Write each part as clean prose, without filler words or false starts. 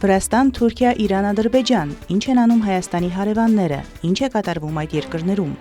Վրաստան, Թուրքիա, Իրան, Ադրբեջան, ինչ են անում Հայաստանի հարևանները, ինչ է կատարվում այդ երկրներում։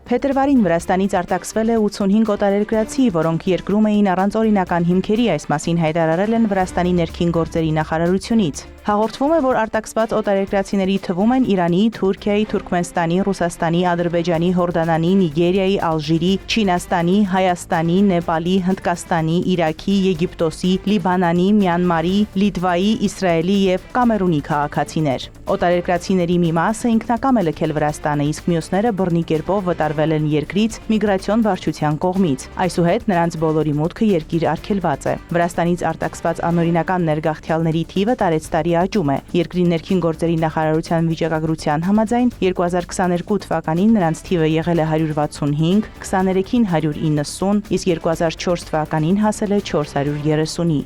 Փետրվարին Վրաստանից արտաքսվել է 85 օտարերկրացի, որոնք երկրում էին առանց օրինական հիմքերի, այս մասին հայտարարել են Վրաստանի ներքին գործերի նախարարությունից։ Հաղորդվում է, որ արտաքսված օտարերկրացիների թվում են Իրանի, Թուրքիայի, Թուրքմենստանի, Ռուսաստանի, Ադրբեջանի, Հորդանանի, Նիգերիայի, Ալժիրի, Չինաստանի, Հայաստանի, Նեպալի, Հնդկաստանի, Իրաքի, Եգիպտոսի, Լիբանանի, Մյանմարի, Լիտվայի, Իսրայելի և Կամերունի քաղաքացիներ։ Օտարերկրացիների մի մասը ինքնակամ է լքել Վրաստանը, իսկ մյուսները բռնի կերպով վտարվել են երկրից միգրացիոն վարչության կողմից։ Այսուհետ նրանց բոլորի մուտքը երկիր արգելված է։ Վրաստանից արտաքսված անօրինական ներգաղթյալների թիվը տարեցտարի աճում է։ Երկրի ներքին գործերի նախարարության վիճակագրության համաձայն 2022 թվականին նրանց թիվը եղել է 165, 23-ին 190, իսկ 2004 թվականին հասել է 430-ի։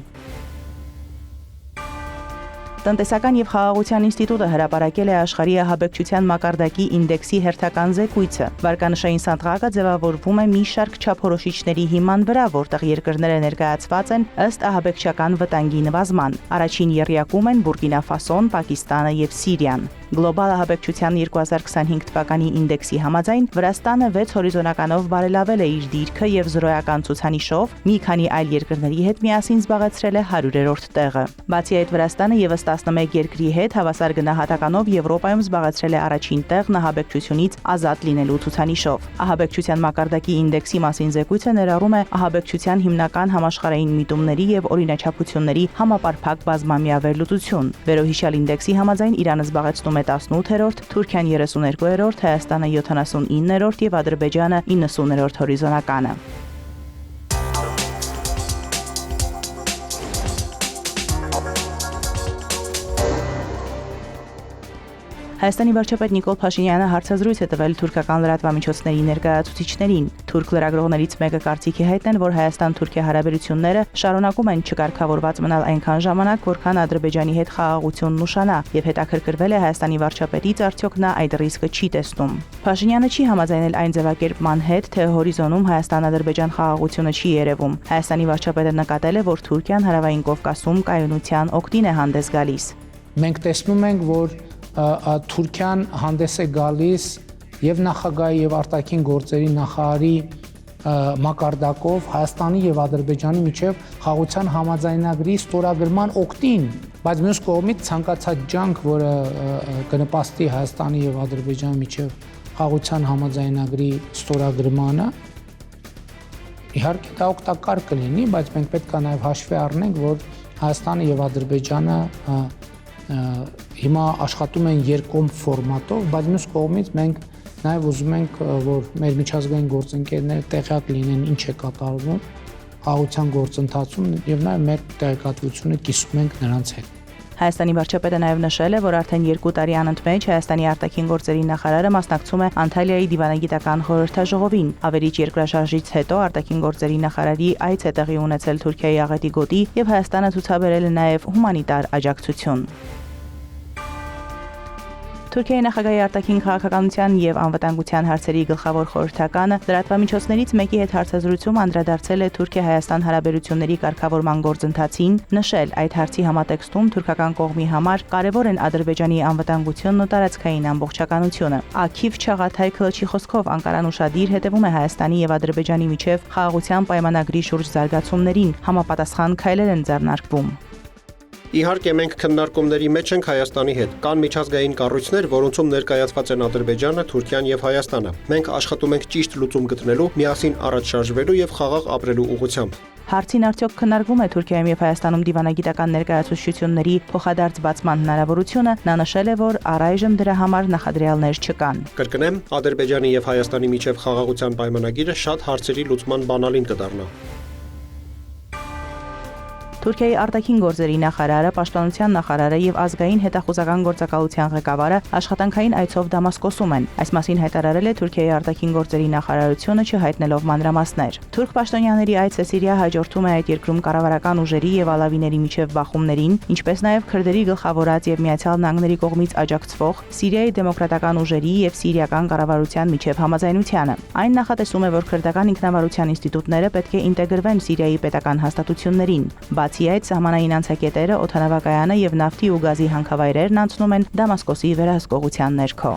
Տնտեսական և խաղաղության ինստիտուտը հրապարակել է աշխարհի ահաբեկչության մակարդակի ինդեքսի հերթական զեկույցը։ Վարկանշային սանդղակը ձևավորվում է մի շարք չափորոշիչների հիման վրա, որտեղ երկրները ներկայացված են ըստ ահաբեկչական վտանգի նվազման։ Առաջին եռյակում են Բուրկինա Ֆասոն, Պակիստանը և Սիրիան։ Գլոբալ ահաբեկչության 2025 թվականի ինդեքսի համաձայն Վրաստանը 6 հորիզոնականով բարելավել է իր դիրքը և զրոյական ցուցանիշով մի քանի այլ երկրների հետ միասին զբաղեցրել է 100-րդ տեղը։ Բացի այդ, Վրաստանը ևս 11 երկրի հետ հավասար գնահատականով Եվրոպայում զբաղեցրել է առաջին տեղն ահաբեկչությունից ազատ լինելու ցուցանիշով։ Ահաբեկչության մակարդակի ինդեքսի մասին զեկույցը ներառում է ահաբեկչության հիմնական համաշխարհային միտումների և օրինաչափությունների համապարփակ բազմամյա վերլուծություն։ Վերոհիշյալ ինդեքսի համաձայն Իրանը զբաղեցնում է 18-րդ, Թուրքիան 32-րդ, Հայաստանը 79-րդ և Ադրբեջանը 90-րդ հորիզոնականը։ Հայաստանի վարչապետ Նիկոլ Փաշինյանը հարցազրույց է տվել թուրքական լրատվամիջոցների ներկայացուցիչներին։ Թուրք լրագրողներից մեկը կարծիքի հայտնել, որ Հայաստան-Թուրքիա հարաբերությունները շարունակում են չկարգավորված մնալ այնքան ժամանակ, որքան Ադրբեջանի հետ խաղաղությունն ուշանա, եւ հետաքրքրվել է Հայաստանի վարչապետից արդյոք նա այդ ռիսկը չի տեսնում։ Փաշինյանը չի համաձայնել այն ձևակերպման հետ, թե հորիզոնում Հայաստան-Ադրբեջան խաղաղությունը չի երևում։ Հայաստանի վարչապետը նկատել է, որ Թուրքիան Հարավային Կովկասում կայունության օգտին է հանդես գալիս։ Մենք տեսնում ենք, որ Թուրքիան հանդես է գալիս եւ նախագահի եւ արտաքին գործերի նախարարի մակարդակով Հայաստանի եւ Ադրբեջանի միջև խաղաղության համաձայնագրի ստորագրման օգտին, բայց մյուս կողմից ցանկացած ջանք, որը կնպաստի Հայաստանի եւ Ադրբեջանի միջև խաղաղության համաձայնագրի ստորագրմանը, իհարկե դա օգտակար կլինի, բայց մենք պետք է նաեւ հաշվի առնենք, որ Հայաստանը եւ Ադրբեջանը հիմա աշխատում են երկկողմ ֆորմատով, բայց մյուս կողմից մենք նաև ուզում ենք, որ մեր միջազգային գործընկերները տեղյակ լինեն ինչ է կատարվում խաղաղության գործընթացում եւ նաև մեր տեղեկատվությունը կիսում ենք նրանց հետ։ Հայաստանի վարչապետը նաև նշել է, որ արդեն 2 տարի անընդմեջ Հայաստանի արտաքին գործերի նախարարը մասնակցում է Անտալիայի դիվանագիտական խորհրդաժողովին։ Ավերիչ երկրաշարժից հետո արտաքին գործերի նախարարի այց է տեղի ունեցել Թուրքիայի աղետի գոտի եւ Հայաստանը ցուցաբերել է նաև հումանիտար աջակցություն։ Թուրքիայի նախագահի արտաքին քաղաքականության եւ անվտանգության հարցերի գլխավոր խորհրդականը լրատվամիջոցներից մեկի հետ հարցազրույցում անդրադարձել է Թուրքիա-Հայաստան հարաբերությունների կարգավորման գործընթացին, նշել այդ հարցի համատեքստում թուրքական կողմի համար կարևոր են Ադրբեջանի անվտանգությունն ու տարածքային ամբողջականությունը։ Աքիվ Չաղաթայ Քլչի խոսքով Անկարան ուշադիր հետևում է Հայաստանի եւ Ադրբեջանի միջև խաղաղության պայմանագրի շուրջ զարգացումներին, համապատասխան քայլեր են ձեռնարկվում։ Իհարկե մենք քննարկումների մեջ ենք Հայաստանի հետ։ Կան միջազգային կառույցներ, որոնցում ներկայացված են Ադրբեջանը, Թուրքիան եւ Հայաստանը։ Մենք աշխատում ենք ճիշտ լուծում գտնելու, միասին առաջ շարժվելու եւ խաղաղ ապրելու ուղղությամբ։ Հարցին արդյոք քննարկվում է Թուրքիայում եւ Հայաստանում դիվանագիտական ներկայացուցչությունների փոխադարձ բացման հնարավորությունը, նա նշել է, որ առայժմ դրա համար նախադրյալներ չկան։ Կրկնեմ, Ադրբեջանի եւ Հայաստանի միջև խաղաղության պայմանագիրը շատ հարցերի լուծման բանալին կդառնա։ Թուրքիայի արտաքին գործերի նախարարը, պաշտպանության նախարարը եւ ազգային հետախուզական գործակալության ղեկավարը աշխատանքային այցով Դամասկոսում են։ Այս մասին հայտարարել է Թուրքիայի արտաքին գործերի նախարարությունը, չհայտնելով մանրամասներ։ Թուրք պաշտոնյաների այցը Սիրիա հաջորդում է այդ երկրում կառավարական ուժերի եւ ալավիների միջև բախումներին, ինչպես նաեւ քրդերի գլխավորած եւ Միացյալ Նահանգների կողմից աջակցվող Սիրիայի դեմոկրատական ուժերի եւ սիրիական կառավարության միջև համաձայնությանը։ Այն նախատեսում է, որ քրդական ինքնավարության ինստիտուտները պետք է ինտեգրվեն Սիրիայի պետական հաստատություններին։ Բացի այդ, սահմանային անցակետերը, օդանավակայանը եւ նավթի ու գազի հանքավայրերն անցնում են Դամասկոսի վերահսկողության ներքո։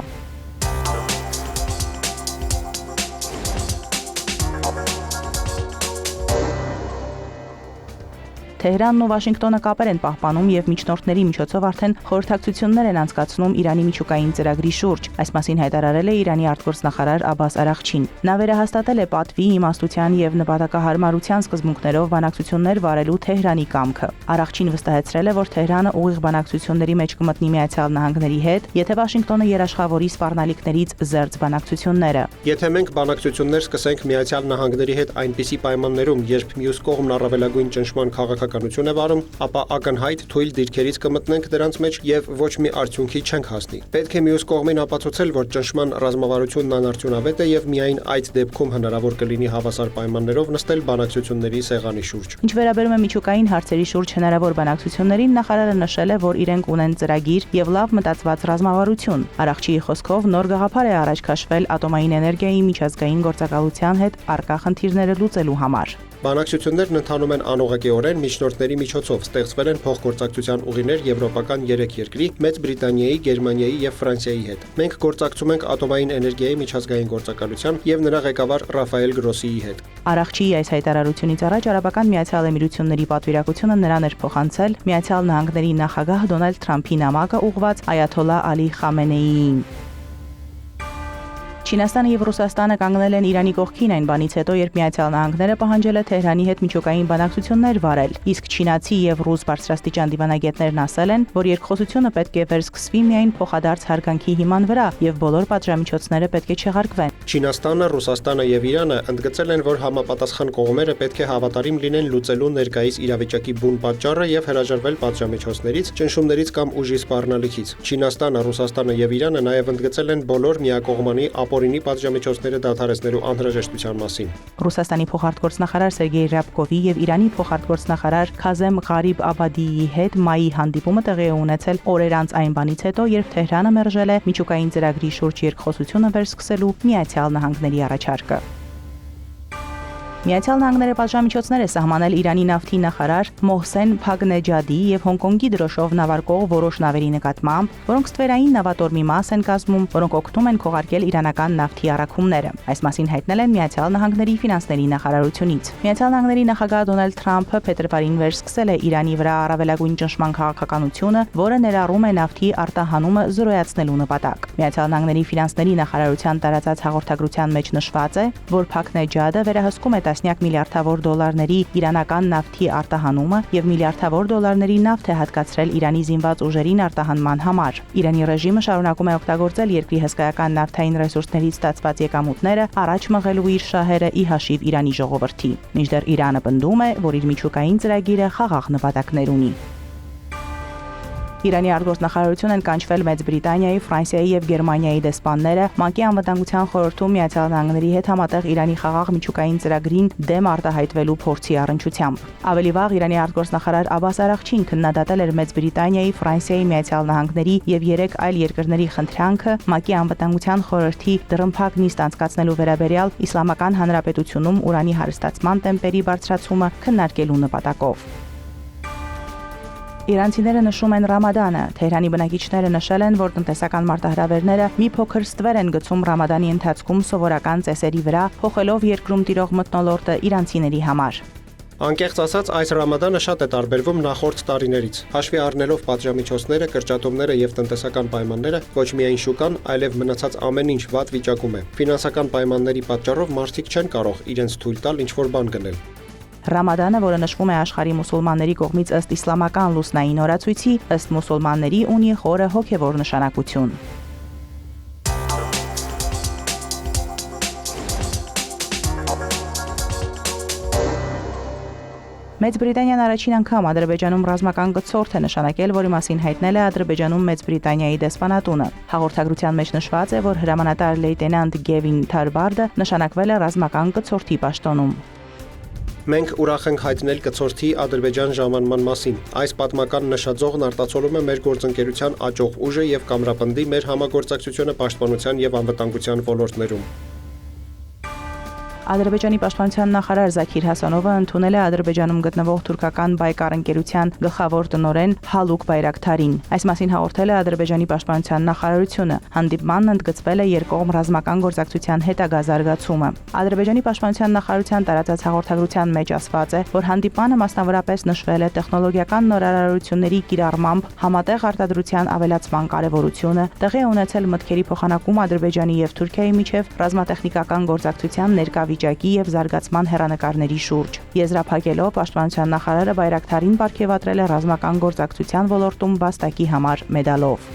Թեհրանն ու Վաշինգտոնը կապեր են պահպանում եւ միջնորդների միջոցով արդեն խորհրդակցություններ են անցկացնում Իրանի միջուկային ծրագրի շուրջ։ Այս մասին հայտարարել է Իրանի արտգործնախարար Աբբաս Արաղչին։ Նա վերահաստատել է պատվի, իմաստության եւ նպատակահարմարության սկզբունքներով բանակցություններ վարելու Թեհրանի կամքը։ Արաղչին վստահեցրել է, որ Թեհրանը ուղիղ բանակցությունների մեջ կմտնի Միացյալ Նահանգների հետ, եթե Վաշինգտոնը երաշխավորի սպառնալիքներից զերծ բանակցությունները։ Եթե մենք բանակցություններ սկսենք Միացյալ Նահանգների հետ այնպիսի պայմաններում, երբ մյուս կողմն առավելագույն ճնշման քաղաքականություն է վարում, ապա ակնհայտ թույլ դիրքերից կմտնենք դրանց մեջ եւ ոչ մի արդյունքի չենք հասնի։ Պետք է մյուս կողմին ապացուցել, որ ճնշման ռազմավարությունն անարդյունավետ է եւ միայն այդ դեպքում հնարավոր կլինի հավասար պայմաններով նստել բանակցությունների սեղանի շուրջ։ Ինչ վերաբերում է միջուկային հարցերի շուրջ հնարավոր բանակցություններին, նախարարը նշել է, որ իրենք ունեն ծրագիր եւ լավ մտածված ռազմավարություն։ Արաղչիի խոսքով նոր գաղափար է առաջ քաշվել ատոմային էներգիայի միջազգային գործակալության հետ առկա խնդիրները լուծելու համար։ Բանակցություններն ընթանում են անուղղակիորեն միջնորդների միջոցով, ստեղծվել են փոխգործակցության ուղիներ եվրոպական 3 երկրի՝ Մեծ Բրիտանիայի, Գերմանիայի եւ Ֆրանսիայի հետ։ Մենք գործակցում ենք ատոմային էներգիայի միջազգային գործակալության եւ նրա ղեկավար Ռաֆայել Գրոսիի հետ։ Արաղչիի այս հայտարարությունից առաջ Արաբական Միացյալ Էմիրությունների պատվիրակությունը նրան էր փոխանցել Միացյալ Նահանգների նախագահ Դոնալդ Թրամփի նամակը ուղղված Այաթոլլահ Ալի Խամենեիին։ Չինաստանը եւ Ռուսաստանը կանգնել են Իրանի կողքին այն բանից հետո, երբ Միացյալ Նահանգները պահանջել է Թեհրանի հետ միջուկային բանակցություններ վարել, իսկ չինացի եւ ռուս բարձրաստիճան դիվանագետներն ասել են, որ երկխոսությունը պետք է վերսկսվի միայն փոխադարձ հարգանքի հիման վրա եւ բոլոր պատժամիջոցները պետք է չեղարկվեն։ Չինաստանը, Ռուսաստանը եւ Իրանը ընդգծել են, որ համապատասխան կողմերը պետք է հավատարիմ լինեն լուծելու ներկայիս իրավիճակի բուն պատճառը եւ հրաժարվել պատժամիջոցներից, ճնշումներից կամ ուժի սպառնալիքից։ Չինաստանը, Ռուսաստանը եւ Իրանը նաեւ ընդգծել են բոլոր միակողմանի ապօրինի պատժամիջոցները դադարեցնելու անհրաժեշտության մասին։ Ռուսաստանի փոխարտգործնախարար Սերգեյ Ռյաբկովի եւ Իրանի փոխարտգործնախարար Քազեմ Ղարիբ Աբադիի հետ մայի հանդիպումը տեղի է ունեցել օրեր անց այն բանից հետո, երբ Թեհրանը մերժել է միջուկային ծրագրի շուրջ երկխոսությունը վերսկսելու Միացյալ Նահանգների առաջարկը։ Միացյալ Նահանգները պատժամիջոցներ է սահմանել Իրանի նավթի նախարար Մոհսեն Փագնեջադի եւ Հոնկոնգի դրոշով նավարկող որոշ նավերի նկատմամբ, որոնք ստվերային նավատորմի մաս են կազմում, որոնք օգնում են քողարկել իրանական նավթի առաքումները։ Այս մասին հայտնել են Միացյալ Նահանգների ֆինանսների նախարարությունից։ Միացյալ Նահանգների նախագահ Դոնալդ Թրամփը փետրվարին վերսկսել է Իրանի վրա առավելագույն ճնշման քաղաքականությունը, որը ներառում է նավթի արտահանումը զրոյացնելու նպատակ։ Միացյալ Նահանգների ֆինանսների նախարարության տարածած հաղորդագրության մեջ նշված է, որ Փագնեջադը վերահսկում է տասնյակ միլիարդավոր դոլարների իրանական նավթի արտահանումը եւ միլիարդավոր դոլարների նավթ է հատկացրել Իրանի զինված ուժերին արտահանման համար։ Իրանի ռեժիմը շարունակում է օգտագործել երկրի հսկայական նավթային ռեսուրսներից ստացված եկամուտները առաջ մղելու իր շահերը ի հաշիվ Իրանի ժողովրդի։ Մինչդեռ Իրանը պնդում է, որ իր միջուկային ծրագիրը խաղաղ նպատակներ ունի։ Իրանի արտգործնախարարությունն են կանչվել Մեծ Բրիտանիայի, Ֆրանսիայի եւ Գերմանիայի դեսպանները ՄԱԿ-ի անվտանգության խորհրդում Միացյալ Նահանգների հետ համատեղ Իրանի խաղաղ միջուկային ծրագրին դեմ արտահայտվելու փորձի առնչությամբ։ Ավելի վաղ Իրանի արտգործնախարար Աբբաս Արաղչին քննադատել էր Մեծ Բրիտանիայի, Ֆրանսիայի, Միացյալ Նահանգների եւ 3 այլ երկրների խնդրանքը ՄԱԿ-ի անվտանգության խորհրդի դռնփակ նիստ անցկացնելու վերաբերյալ Իսլամական Հանրապետությունում ուրանի հարստացման տեմպերի բարձրացումը քննարկելու նպատակով։ Իրանցիները նշում են Ռամադանը։ Թեհրանի բնակիչները նշել են, որ տնտեսական մարտահրավերները մի փոքր ստվեր են գցում Ռամադանի ընթացքում սովորական ծեսերի վրա, փոխելով երկրում տիրող մթնոլորտը իրանցիների համար։ Անկեղծ ասած, այս Ռամադանը շատ է տարբերվում նախորդ տարիներից։ Հաշվի առնելով պատժամիջոցները, կրճատումները եւ տնտեսական պայմանները, ոչ միայն շուկան, այլև մնացած ամեն ինչ վատ վիճակում է։ Ֆինանսական պայմանների պատճառով մարդիկ չեն կարող իրենց թույլ տալ ինչ-որ բան գնել։ Ռամադանը, որը նշվում է աշխարհի մուսուլմանների կողմից ըստ իսլամական լուսնային օրացույցի, ըստ մուսուլմանների ունի խորը հոգևոր նշանակություն։ Մեծ Բրիտանիան առաջին անգամ Ադրբեջանում ռազմական գծորդ է նշանակել, որի մասին հայտնել է Ադրբեջանում Մեծ Բրիտանիայի դեսպանատունը։ Հաղորդագրության մեջ նշված է, որ հրամանատար լեյտենանտ Գևին Թարբարդը նշանակվել է ռազմական գծորդի պաշտոնում։ Մենք ուրախ ենք հայտնել գծորդի Ադրբեջան ժամանման մասին։ Այս պատմական նշաձողն արտացոլում է մեր գործընկերության աճող ուժը եւ կամրապնդի մեր համագործակցությունը պաշտպանության եւ անվտանգության ոլորտներում։ Ադրբեջանի պաշտպանության նախարար Զաքիր Հասանովը ընդունել է Ադրբեջանում գտնվող թուրքական Բայկար ընկերության գլխավոր տնօրեն Հալուկ Բայրակթարին։ Այս մասին հաղորդել է Ադրբեջանի պաշտպանության նախարարությունը։ Հանդիպմանն ընդգծվել է երկկողմ ռազմական գործակցության հետագա զարգացումը։ Ադրբեջանի պաշտպանության նախարարության տարածած հաղորդագրության մեջ ասված է, որ հանդիպանը մասնավորապես նշվել է տեխնոլոգիական նորարարությունների կիրառմամբ համատեղ արտադրության ավելացման կարևորությունը, տեղի ունեցել մտքերի փոխանակում Ադրբեջանի եւ Թուրքիայի միջև ռազմատեխնիկական գործակցության ներկա վիճակի եւ զարգացման հեռանկարների շուրջ։ Եզրափակելով պաշտպանության նախարարը Բայրակթարին պարգևատրել է ռազմական գործակցության ոլորտում վաստակի համար մեդալով։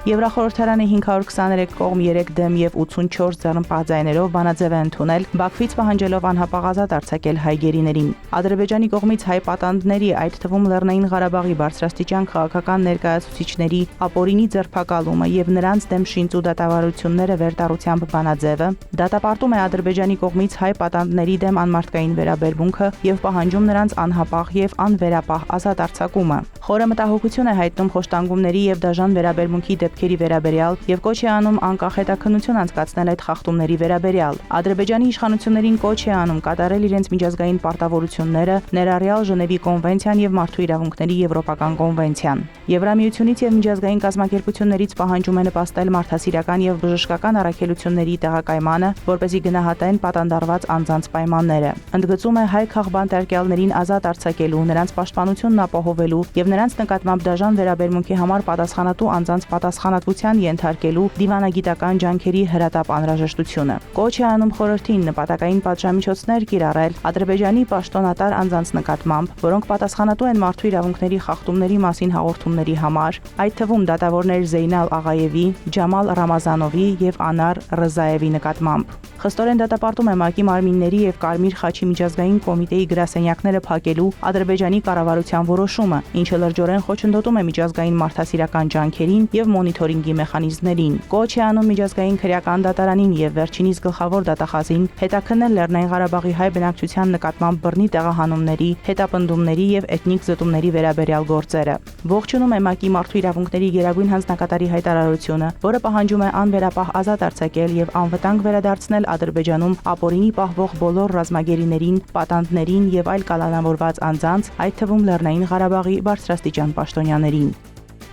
Եվրախորհրդարանը 523 կողմ 3 դեմ եւ 84 ձեռնպահ ձայներով բանաձև է ընդունել Բաքվից պահանջելով անհապաղ ազատ արձակել հայ գերիներին։ Ադրբեջանի կողմից հայ պատանդների, այդ թվում Լեռնային Ղարաբաղի բարձրաստիճան քաղաքական ներկայացուցիչների ապօրինի ձերբակալումը եւ նրանց դեմ շինծու դատավարությունները վերտառությամբ բանաձևը դատապարտում է Ադրբեջանի կողմից հայ պատանդների դեմ անմարդկային վերաբերմունքը եւ պահանջում նրանց անհապաղ եւ անվերապահ ազատ արձակումը։ Խորը մտահոգություն է հայտնում խոշտանգումների եւ դաժան վերաբերմունքի դեպքերի վերաբերյալ եւ կոչ է անում անկախ հետաքննություն անցկացնել այդ խախտումների վերաբերյալ։ Ադրբեջանի իշխանություններին կոչ է անում կատարել իրենց միջազգային պարտավորությունները, ներառյալ Ժնևի կոնվենցիան եւ Մարդու իրավունքների Եվրոպական կոնվենցիան։ Եվրամիությունից եւ միջազգային կազմակերպություններից պահանջում է նպաստել մարդասիրական եւ բժշկական առաքելությունների տեղակայմանը, որպեսզի գնահատեն պատանդարված անձանց պայմանները։ Ընդգծում է հայ քաղբանտարկյալներին ազատ արձակելու, նրանց պաշտպանությունն ապահովելու եւ նրանց նկատմամբ դաժան վերաբերմունքի համար պատասխանատու անձանց պատասխանատվության ենթարկելու դիվանագիտական ջանքերի հրատապ անհրաժեշտությունը։ Կոչ է անում խորհրդին նպատակային պատժամիջոցներ կիրառել Ադրբեջանի պաշտոնատար անձանց նկատմամբ, որոնք պատասխանատու են մարդու իրավունքների խախտումների մասին հաղորդումների համար, այդ թվում դատավորներ Զեյնալ Աղայևի, Ջամալ Ռամազանովի եւ Անար Ռզաևի նկատմամբ։ Խստորեն դատապարտում է ՄԱԿ-ի մարմինների եւ Կարմիր խաչի միջազգային կոմիտեի գրասենյակները փակելու Ադրբեջանի կառավարության որոշումը, ինչը լրջորեն խոչընդոտում է միջազգային մարդասիրական ջանքերին եւ մոնիթորինգի մեխանիզմներին։ Կոչ է անում միջազգային քրեական դատարանին եւ վերջինիս գլխավոր դատախազին հետաքննել Լեռնային Ղարաբաղի հայ բնակչության նկատմամբ բռնի տեղահանումների, հետապնդումների եւ էթնիկ զտումների վերաբերյալ գործերը։ Ողջունում է ՄԱԿ-ի մարդու իրավունքների գերագույն հանձնակատարի հայտարարությունը, որը պահանջում է անվերապահ ազատ արձակել եւ անվտանգ վերադարձնել Ադրբեջանում ապօրինի պահվող բոլոր ռազմագերիներին, պատանդներին եւ այլ կալանավորված անձանց, այդ թվում Լեռնային Ղարաբաղի բարձրաստիճան պաշտոնյաներին։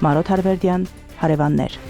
Մարոթ Հարվերդյան, Հարևաններ։